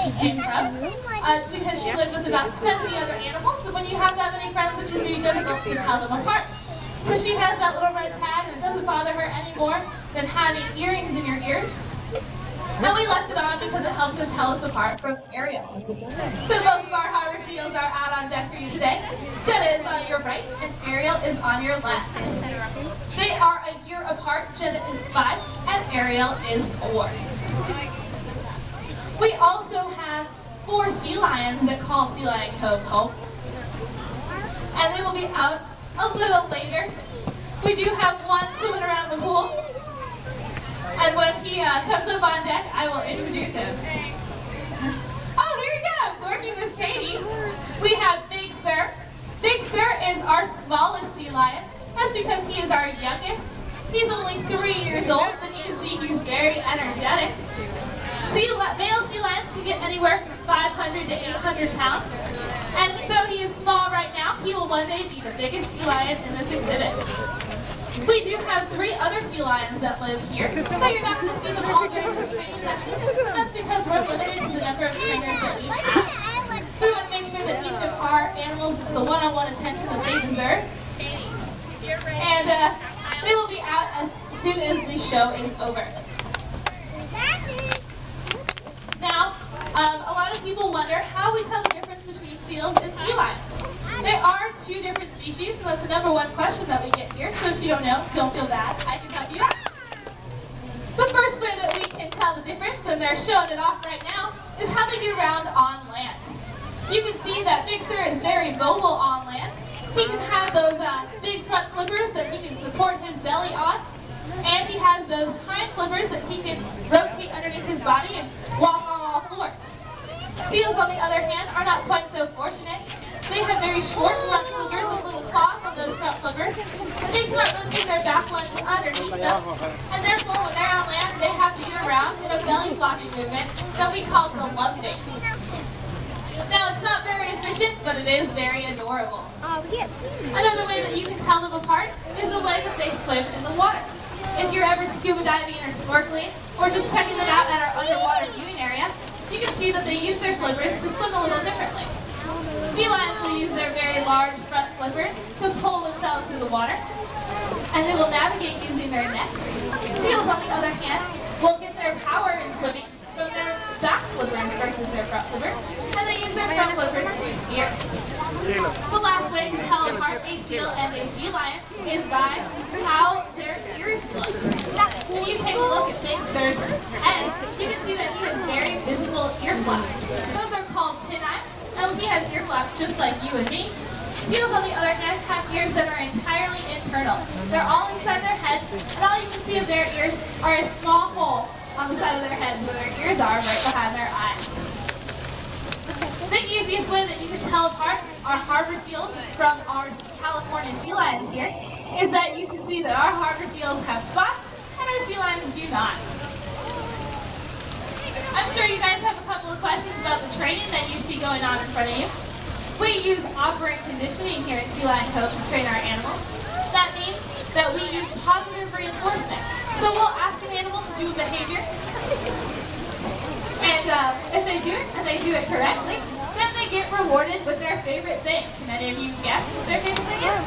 she came from, because she lived with about 70 other animals. And when you have that many friends, it can be difficult to tell them apart. So she has that little red tag, and it doesn't bother her any more than having earrings in your ears. And we left it on because it helps them tell us apart from Ariel. So both of our harbor seals are out on deck for you today. Jenna is on your right, and Ariel is on your left. They are a year apart. Jenna is 5, and Ariel is 4. We also have 4 sea lions that call Sea Lion Cove home. And they will be out a little later. We do have one swimming around the pool. And when he comes up on deck, I will introduce him. Oh, here he comes, working with Katie. We have Big Sir. Big Sir is our smallest sea lion. That's because he is our youngest. He's only 3 years old, and you can see he's very energetic. Male sea lions can get anywhere from 500 to 800 pounds. And though he is small right now, he will one day be the biggest sea lion in this exhibit. We do have 3 other sea lions that live here, so you're not going to see them all during this training session. That's because we're limited to the number of trainers that we have. We want to make sure that each of our animals gets the one-on-one attention that they deserve. And they will be out as soon as the show is over. Now, a lot of people wonder how we tell the difference between seals and sea lions. They are 2 different species, and that's the #1 question that we get here. So if you don't know, don't feel bad. I can help you out. The first way that we can tell the difference, and they're showing it off right now, is how they get around on land. You can see that Big Sir is very mobile on land. He can have those big front flippers that he can support his belly on, and he has those hind flippers that he can rotate underneath his body and walk on all 4. Seals, on the other hand, are not quite so fortunate. They have very short front flippers with little claws on those front flippers, and they cannot rotate their back ones underneath them. And therefore, when they're on land, they have to get around in a belly flopping movement that we call the lumping. Now, it's not very efficient, but it is very adorable. Another way that you can tell them apart is the way that they swim in the water. If you're ever scuba diving or snorkeling, or just checking them out at our underwater viewing area, you can see that they use their flippers to swim a little differently. Sea lions will use their very large front flippers to pull themselves through the water, and they will navigate using their necks. Seals, on the other hand, will get their power in swimming from their back flippers versus their front flippers, and they use their front flippers to steer. The last way to tell apart a seal and a sea lion is by how their ears look. If you take a look at Big Sir's head, you can see that he has very visible ear flaps. Those are called pineyes, and he has ear flaps just like you and me. Seals, on the other hand, have ears that are entirely internal. They're all inside their head, and all you can see of their ears are a small hole on the side of their heads where their ears are right behind their eyes. The easiest way that you can tell apart our harbor seals from our California sea lions here is that you can see that our harbor seals have spots and our sea lions do not. I'm sure you guys have a couple of questions about the training that you see going on in front of you. We use operant conditioning here at Sea Lion Cove to train our animals. That means that we use positive reinforcement. So we'll ask an animal to do a behavior, and if they do it, and they do it correctly, then they get rewarded with their favorite thing. Can any of you guess what their favorite thing is?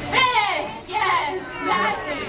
Fish! Yes, exactly.